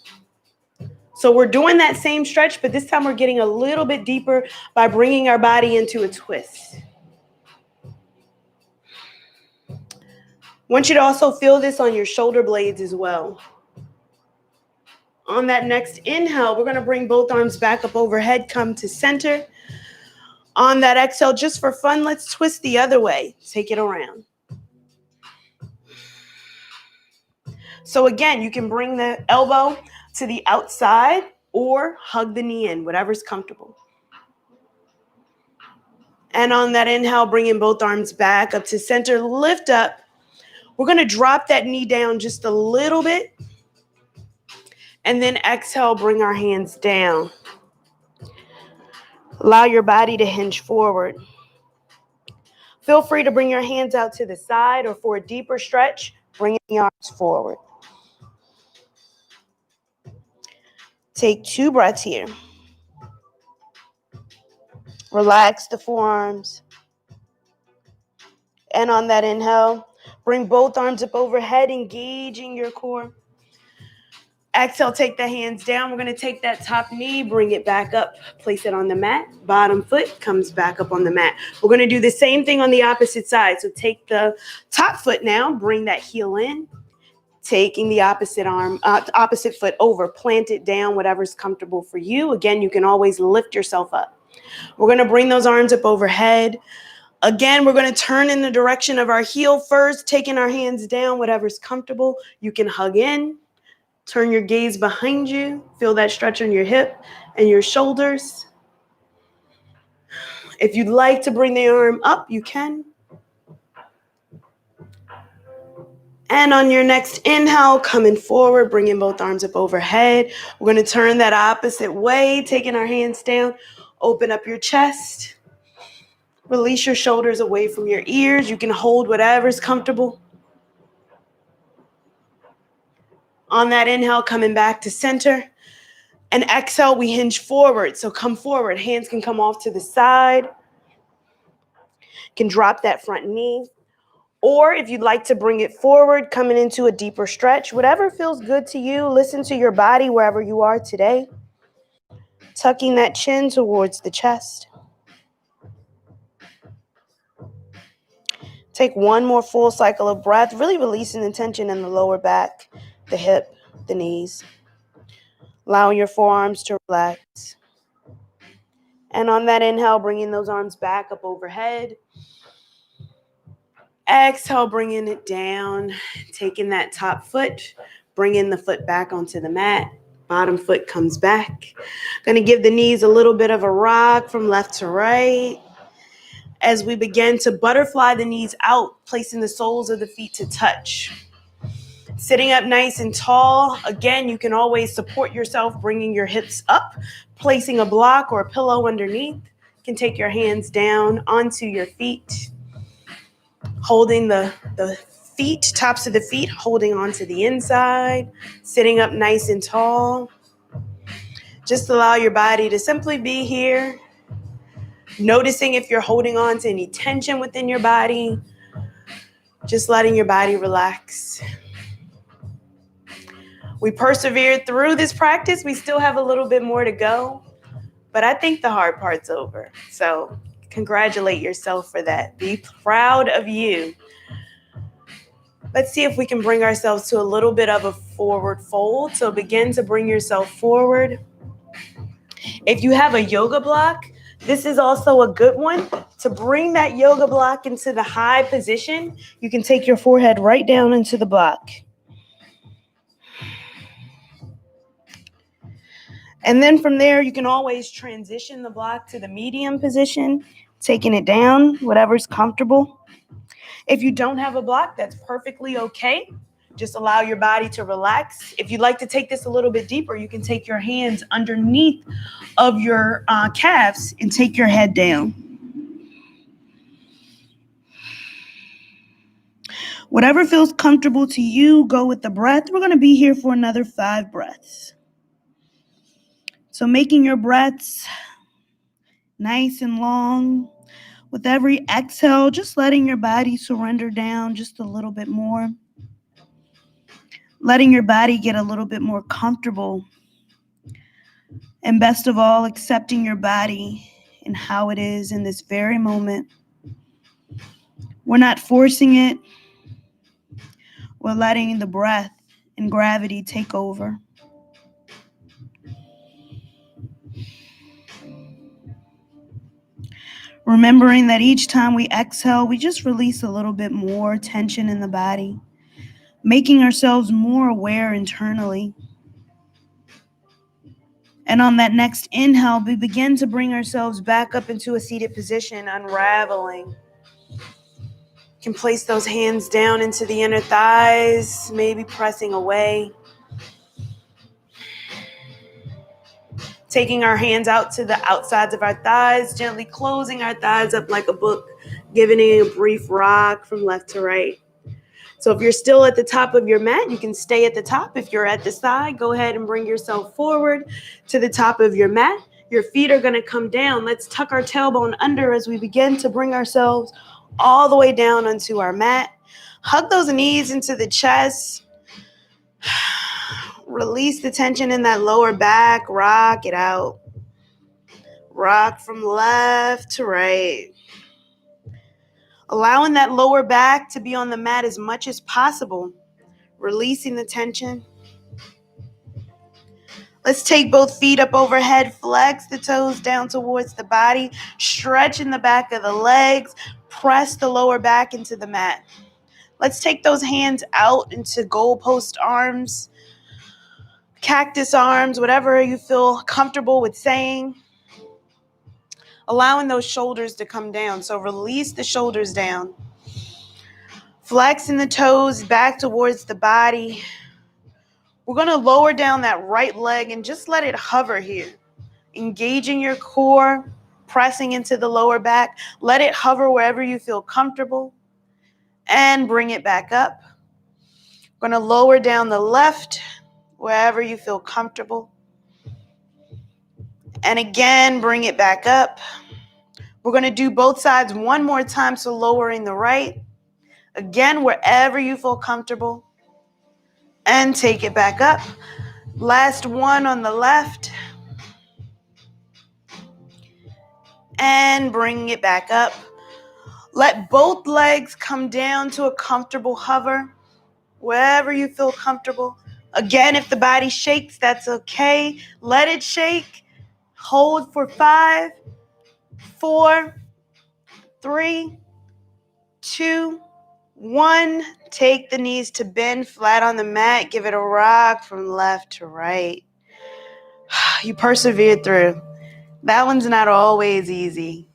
So we're doing that same stretch, but this time we're getting a little bit deeper by bringing our body into a twist. I want you to also feel this on your shoulder blades as well. On that next inhale, we're going to bring both arms back up overhead, come to center. On that exhale, just for fun, let's twist the other way. Take it around. So again, you can bring the elbow to the outside or hug the knee in, whatever's comfortable. And on that inhale, bringing both arms back up to center, lift up. We're going to drop that knee down just a little bit. And then exhale, bring our hands down. Allow your body to hinge forward. Feel free to bring your hands out to the side, or for a deeper stretch, bring the arms forward. Take 2 breaths here. Relax the forearms. And on that inhale, bring both arms up overhead, engaging your core. Exhale, take the hands down. We're going to take that top knee, bring it back up, place it on the mat. Bottom foot comes back up on the mat. We're going to do the same thing on the opposite side. So take the top foot now, bring that heel in, taking the opposite foot over, plant it down, whatever's comfortable for you. Again, you can always lift yourself up. We're going to bring those arms up overhead. Again, we're going to turn in the direction of our heel first, taking our hands down, whatever's comfortable. You can hug in. Turn your gaze behind you. Feel that stretch on your hip and your shoulders. If you'd like to bring the arm up, you can. And on your next inhale, coming forward, bringing both arms up overhead. We're going to turn that opposite way, taking our hands down. Open up your chest. Release your shoulders away from your ears. You can hold whatever's comfortable. On that inhale, coming back to center. And exhale, we hinge forward. So come forward. Hands can come off to the side. Can drop that front knee. Or if you'd like to bring it forward, coming into a deeper stretch, whatever feels good to you. Listen to your body wherever you are today. Tucking that chin towards the chest. Take one more full cycle of breath, really releasing the tension in the lower back, the hip, the knees. Allowing your forearms to relax. And on that inhale, bringing those arms back up overhead. Exhale, bringing it down, taking that top foot, bringing the foot back onto the mat. Bottom foot comes back. Going to give the knees a little bit of a rock from left to right. As we begin to butterfly the knees out, placing the soles of the feet to touch. Sitting up nice and tall. Again, you can always support yourself, bringing your hips up, placing a block or a pillow underneath. You can take your hands down onto your feet, holding the feet, tops of the feet, holding onto the inside, sitting up nice and tall. Just allow your body to simply be here. Noticing if you're holding on to any tension within your body. Just letting your body relax. We persevered through this practice. We still have a little bit more to go, but I think the hard part's over. So congratulate yourself for that. Be proud of you. Let's see if we can bring ourselves to a little bit of a forward fold. So begin to bring yourself forward. If you have a yoga block, this is also a good one. To bring that yoga block into the high position, you can take your forehead right down into the block. And then from there, you can always transition the block to the medium position, taking it down, whatever's comfortable. If you don't have a block, that's perfectly okay. Just allow your body to relax. If you'd like to take this a little bit deeper, you can take your hands underneath of your calves and take your head down. Whatever feels comfortable to you, go with the breath. We're going to be here for another 5 breaths. So making your breaths nice and long. With every exhale, just letting your body surrender down just a little bit more. Letting your body get a little bit more comfortable. And best of all, accepting your body and how it is in this very moment. We're not forcing it. We're letting the breath and gravity take over. Remembering that each time we exhale, we just release a little bit more tension in the body, making ourselves more aware internally. And on that next inhale, we begin to bring ourselves back up into a seated position, unraveling. You can place those hands down into the inner thighs, maybe pressing away. Taking our hands out to the outsides of our thighs, gently closing our thighs up like a book, giving it a brief rock from left to right. So if you're still at the top of your mat, you can stay at the top. If you're at the side, go ahead and bring yourself forward to the top of your mat. Your feet are going to come down. Let's tuck our tailbone under as we begin to bring ourselves all the way down onto our mat. Hug those knees into the chest. Release the tension in that lower back. Rock it out. Rock from left to right. Allowing that lower back to be on the mat as much as possible. Releasing the tension. Let's take both feet up overhead. Flex the toes down towards the body. Stretch in the back of the legs. Press the lower back into the mat. Let's take those hands out into goalpost arms, cactus arms, whatever you feel comfortable with saying. Allowing those shoulders to come down. So release the shoulders down. Flexing the toes back towards the body. We're going to lower down that right leg and just let it hover here. Engaging your core, pressing into the lower back. Let it hover wherever you feel comfortable. And bring it back up. We're going to lower down the left wherever you feel comfortable. And again, bring it back up. We're going to do both sides one more time, so lowering the right. Again, wherever you feel comfortable. And take it back up. Last one on the left. And bring it back up. Let both legs come down to a comfortable hover, wherever you feel comfortable. Again, if the body shakes, that's okay. Let it shake. Hold for 5, 4, 3, 2, 1. Take the knees to bend flat on the mat. Give it a rock from left to right. You persevered through. That one's not always easy.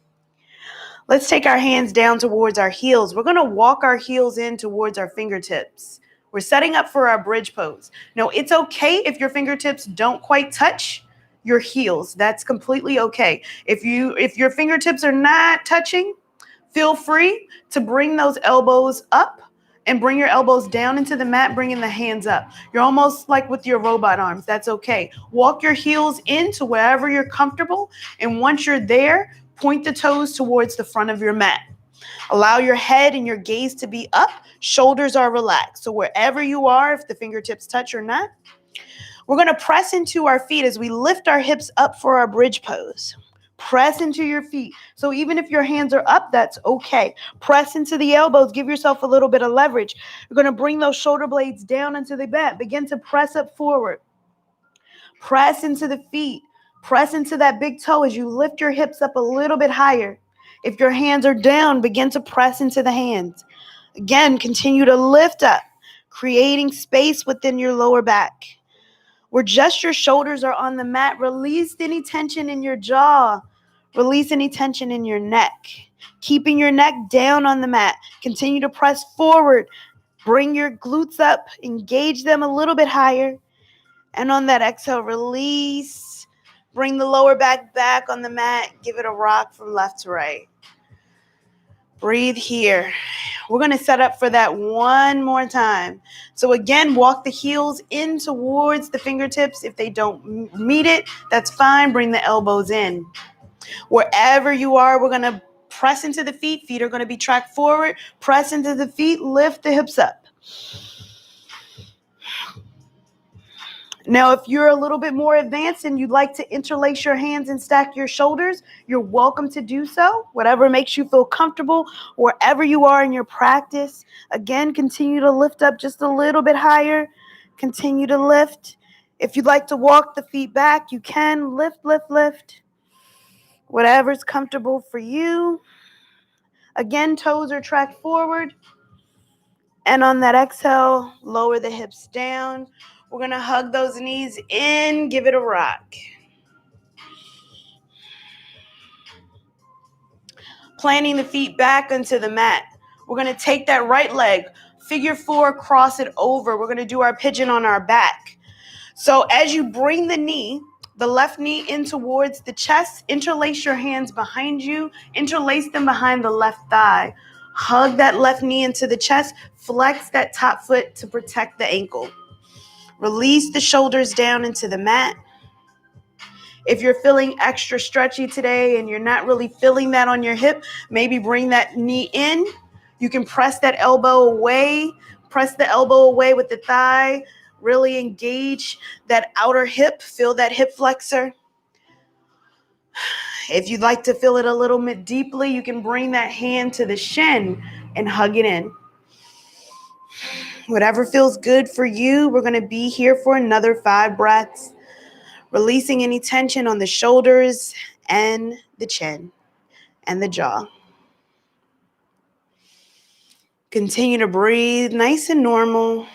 Let's take our hands down towards our heels. We're going to walk our heels in towards our fingertips. We're setting up for our bridge pose. Now, it's okay if your fingertips don't quite touch your heels. That's completely okay. If your fingertips are not touching, feel free to bring those elbows up and bring your elbows down into the mat, bringing the hands up. You're almost like with your robot arms. That's okay. Walk your heels into wherever you're comfortable. And once you're there, Point the toes towards the front of your mat. Allow your head and your gaze to be up. Shoulders are relaxed. So wherever you are, if the fingertips touch or not, we're going to press into our feet as we lift our hips up for our bridge pose. Press into your feet. So even if your hands are up, that's okay. Press into the elbows. Give yourself a little bit of leverage. You're going to bring those shoulder blades down into the mat. Begin to press up forward. Press into the feet. Press into that big toe as you lift your hips up a little bit higher. If your hands are down, begin to press into the hands. Again, continue to lift up, creating space within your lower back. Where just your shoulders are on the mat, release any tension in your jaw. Release any tension in your neck. Keeping your neck down on the mat. Continue to press forward. Bring your glutes up. Engage them a little bit higher. And on that exhale, release. Bring the lower back on the mat. Give it a rock from left to right. Breathe here. We're going to set up for that one more time. So again, walk the heels in towards the fingertips. If they don't meet it, that's fine. Bring the elbows in. Wherever you are, we're going to press into the feet. Feet are going to be tracked forward. Press into the feet. Lift the hips up. Now, if you're a little bit more advanced and you'd like to interlace your hands and stack your shoulders, you're welcome to do so. Whatever makes you feel comfortable, wherever you are in your practice. Again, continue to lift up just a little bit higher. Continue to lift. If you'd like to walk the feet back, you can. Lift, lift, lift. Whatever's comfortable for you. Again, toes are tracked forward. And on that exhale, lower the hips down. We're going to hug those knees in, give it a rock. Planting the feet back onto the mat. We're going to take that right leg, figure four, cross it over. We're going to do our pigeon on our back. So as you bring the left knee in towards the chest, interlace your hands behind you, interlace them behind the left thigh. Hug that left knee into the chest, flex that top foot to protect the ankle. Release the shoulders down into the mat. If you're feeling extra stretchy today and you're not really feeling that on your hip, maybe bring that knee in. You can press that elbow away. Press the elbow away with the thigh. Really engage that outer hip. Feel that hip flexor. If you'd like to feel it a little bit deeply, you can bring that hand to the shin and hug it in. Whatever feels good for you, we're going to be here for another 5 breaths. Releasing any tension on the shoulders and the chin and the jaw. Continue to breathe nice and normal.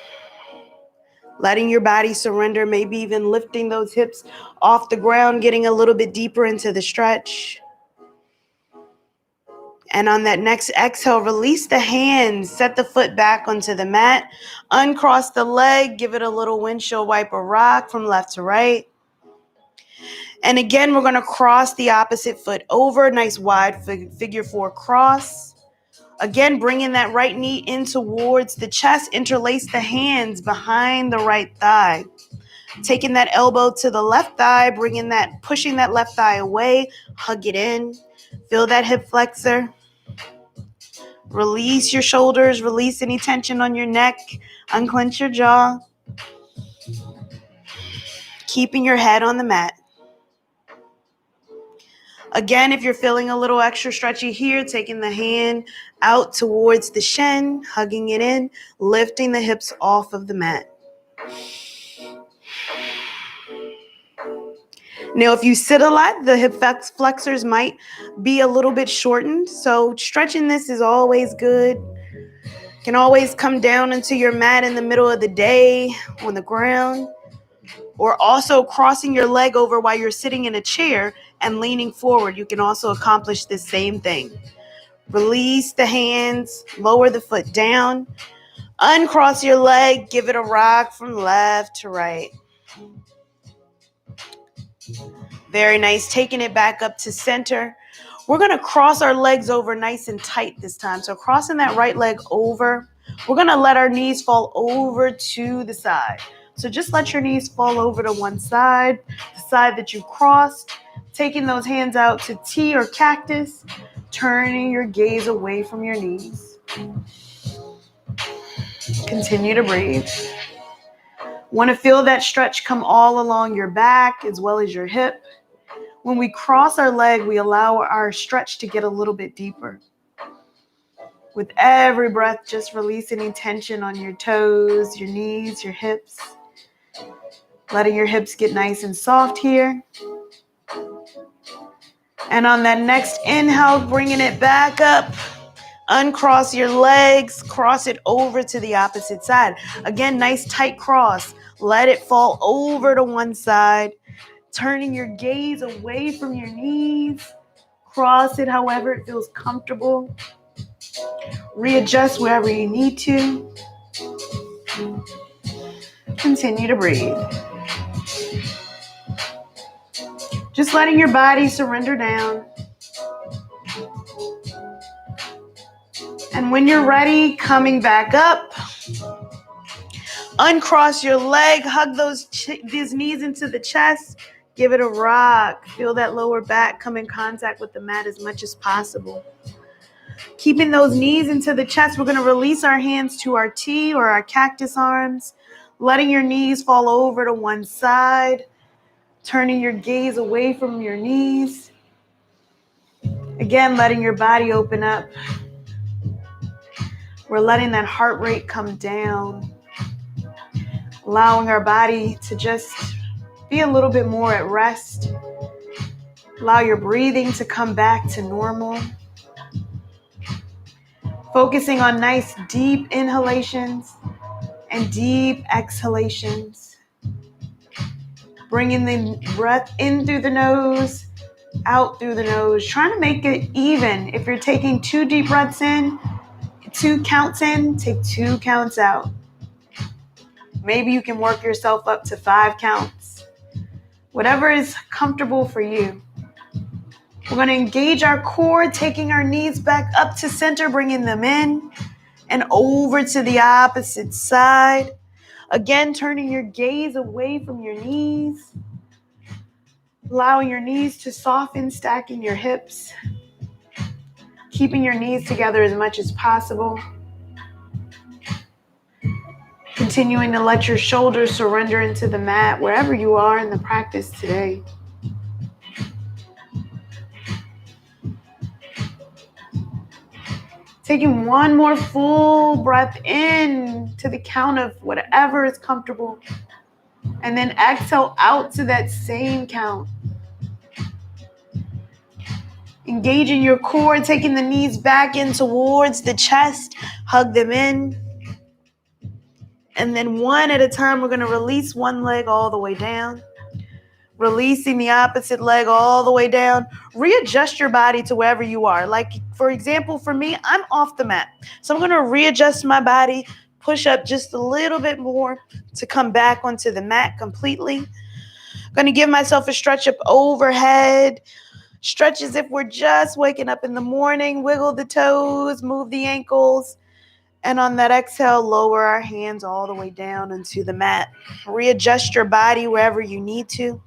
Letting your body surrender, maybe even lifting those hips off the ground, getting a little bit deeper into the stretch. And on that next exhale, release the hands, set the foot back onto the mat, uncross the leg, give it a little windshield wiper rock from left to right. And again, we're going to cross the opposite foot over, nice wide figure four cross. Again, bringing that right knee in towards the chest, interlace the hands behind the right thigh. Taking that elbow to the left thigh, pushing that left thigh away, hug it in. Feel that hip flexor. Release your shoulders, release any tension on your neck, unclench your jaw. Keeping your head on the mat. Again, if you're feeling a little extra stretchy here, taking the hand out towards the shin, hugging it in, lifting the hips off of the mat. Now, if you sit a lot, the hip flexors might be a little bit shortened. So stretching this is always good. Can always come down into your mat in the middle of the day on the ground. Or also crossing your leg over while you're sitting in a chair and leaning forward. You can also accomplish this same thing. Release the hands, lower the foot down. Uncross your leg, give it a rock from left to right. Very nice. Taking it back up to center. We're going to cross our legs over nice and tight this time. So crossing that right leg over. We're going to let our knees fall over to the side. So just let your knees fall over to one side, the side that you crossed. Taking those hands out to T or cactus, turning your gaze away from your knees. Continue to breathe. Want to feel that stretch come all along your back as well as your hip. When we cross our leg, we allow our stretch to get a little bit deeper. With every breath, just release any tension on your toes, your knees, your hips. Letting your hips get nice and soft here. And on that next inhale, bringing it back up. Uncross your legs, cross it over to the opposite side. Again, nice tight cross. Let it fall over to one side. Turning your gaze away from your knees. Cross it however it feels comfortable. Readjust wherever you need to. Continue to breathe. Just letting your body surrender down. And when you're ready, coming back up. Uncross your leg, hug these knees into the chest. Give it a rock. Feel that lower back come in contact with the mat as much as possible. Keeping those knees into the chest, we're going to release our hands to our T or our cactus arms. Letting your knees fall over to one side. Turning your gaze away from your knees. Again, letting your body open up. We're letting that heart rate come down. Allowing our body to just be a little bit more at rest. Allow your breathing to come back to normal. Focusing on nice deep inhalations and deep exhalations. Bringing the breath in through the nose, out through the nose. Trying to make it even. If you're taking 2 deep breaths in, 2 counts in, take 2 counts out. Maybe you can work yourself up to 5 counts. Whatever is comfortable for you. We're going to engage our core, taking our knees back up to center, bringing them in and over to the opposite side. Again, turning your gaze away from your knees. Allowing your knees to soften, stacking your hips. Keeping your knees together as much as possible. Continuing to let your shoulders surrender into the mat wherever you are in the practice today. Taking one more full breath in to the count of whatever is comfortable. And then exhale out to that same count. Engaging your core, taking the knees back in towards the chest. Hug them in. And then one at a time, we're going to release one leg all the way down. Releasing the opposite leg all the way down. Readjust your body to wherever you are. Like, for example, for me, I'm off the mat. So I'm going to readjust my body, push up just a little bit more to come back onto the mat completely. I'm going to give myself a stretch up overhead. Stretch as if we're just waking up in the morning. Wiggle the toes, move the ankles. And on that exhale, lower our hands all the way down into the mat. Readjust your body wherever you need to.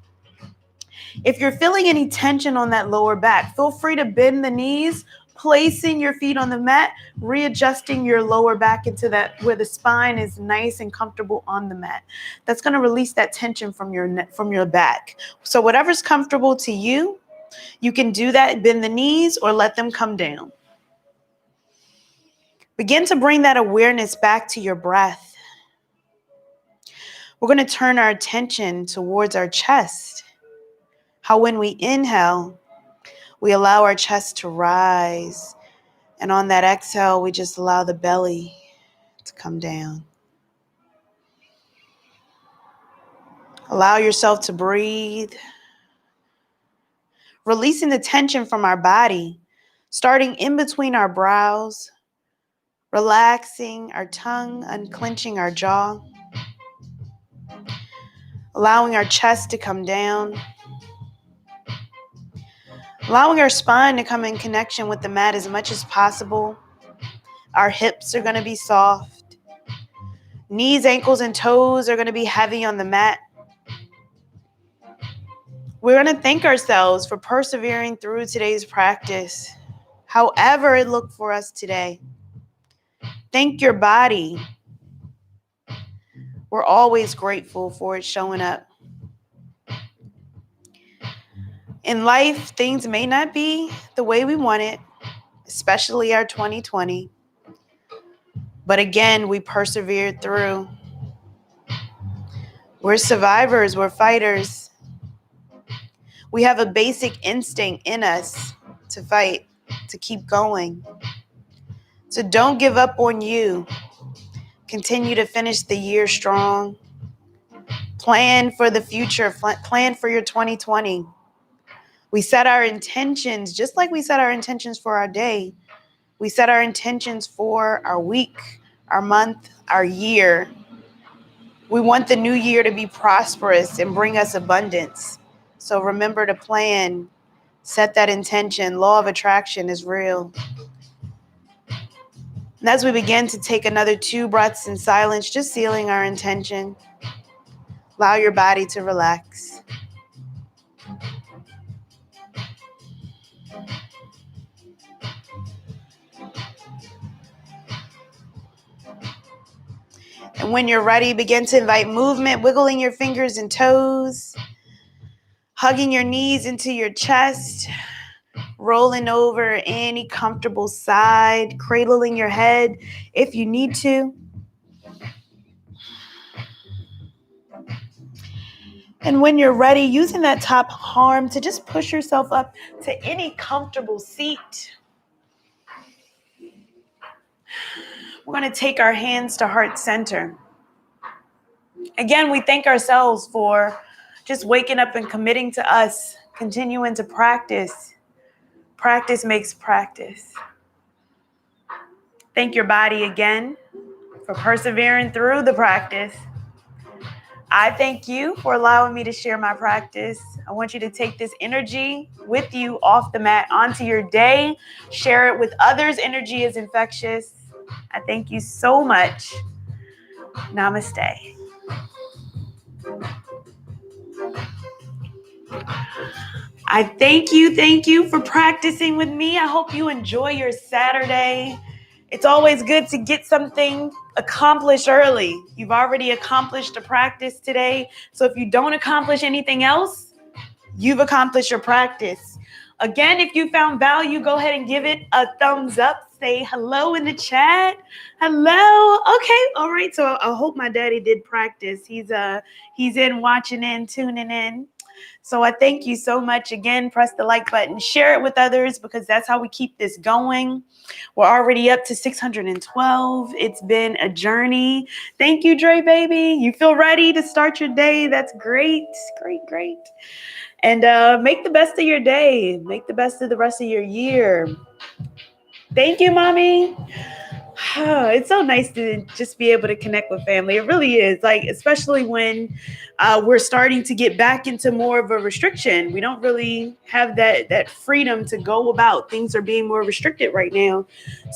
If you're feeling any tension on that lower back, feel free to bend the knees, placing your feet on the mat, readjusting your lower back into that where the spine is nice and comfortable on the mat. That's going to release that tension from your back. So whatever's comfortable to you, you can do that, bend the knees or let them come down. Begin to bring that awareness back to your breath. We're going to turn our attention towards our chest. How when we inhale, we allow our chest to rise. And on that exhale, we just allow the belly to come down. Allow yourself to breathe. Releasing the tension from our body, starting in between our brows. Relaxing our tongue, unclenching our jaw. Allowing our chest to come down. Allowing our spine to come in connection with the mat as much as possible. Our hips are going to be soft. Knees, ankles, and toes are going to be heavy on the mat. We're going to thank ourselves for persevering through today's practice, however it looked for us today. Thank your body. We're always grateful for it showing up. In life, things may not be the way we want it, especially our 2020. But again, we persevered through. We're survivors, we're fighters. We have a basic instinct in us to fight, to keep going. So don't give up on you. Continue to finish the year strong. Plan for the future. Plan for your 2020. We set our intentions, just like we set our intentions for our day. We set our intentions for our week, our month, our year. We want the new year to be prosperous and bring us abundance. So remember to plan, set that intention. Law of attraction is real. And as we begin to take another 2 breaths in silence, just sealing our intention, allow your body to relax. And when you're ready, begin to invite movement, wiggling your fingers and toes, hugging your knees into your chest, rolling over any comfortable side, cradling your head if you need to. And when you're ready, using that top arm to just push yourself up to any comfortable seat. We're going to take our hands to heart center. Again, we thank ourselves for just waking up and committing to us, continuing to practice. Practice makes practice. Thank your body again for persevering through the practice. I thank you for allowing me to share my practice. I want you to take this energy with you off the mat onto your day. Share it with others. Energy is infectious. I thank you so much. Namaste. I thank you for practicing with me. I hope you enjoy your Saturday. It's always good to get something accomplished early. You've already accomplished a practice today. So if you don't accomplish anything else, you've accomplished your practice. Again, if you found value, go ahead and give it a thumbs up. Say hello in the chat. Hello. Okay. All right. So I hope my daddy did practice. He's in watching in, tuning in. So I thank you so much. Again, press the like button, share it with others because that's how we keep this going. We're already up to 612. It's been a journey. Thank you, Dre baby. You feel ready to start your day? That's great. Great. And make the best of your day. Make the best of the rest of your year. Thank you, mommy. It's so nice to just be able to connect with family. It really is, like, especially when we're starting to get back into more of a restriction. We don't really have that freedom to go about. Things are being more restricted right now.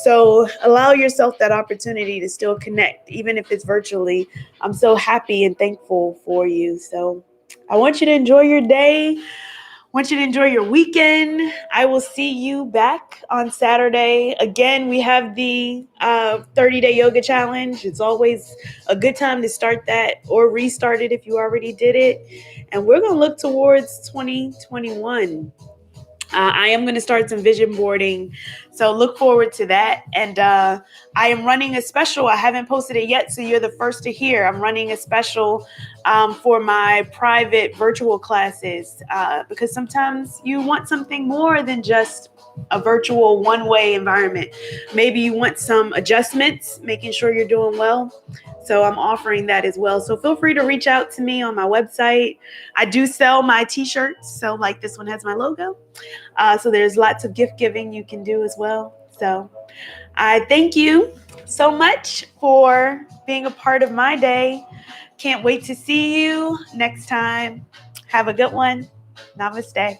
So allow yourself that opportunity to still connect, even if it's virtually. I'm so happy and thankful for you. So I want you to enjoy your day. I want you to enjoy your weekend. I will see you back on Saturday. Again, we have the 30-day yoga challenge. It's always a good time to start that or restart it if you already did it. And we're going to look towards 2021. I am going to start some vision boarding. So look forward to that. And I am running a special. I haven't posted it yet, so you're the first to hear. I'm running a special for my private virtual classes because sometimes you want something more than just a virtual one-way environment. Maybe you want some adjustments, making sure you're doing well. So I'm offering that as well. So feel free to reach out to me on my website. I do sell my t-shirts. So like this one has my logo. So there's lots of gift giving you can do as well. So I thank you so much for being a part of my day. Can't wait to see you next time. Have a good one. Namaste.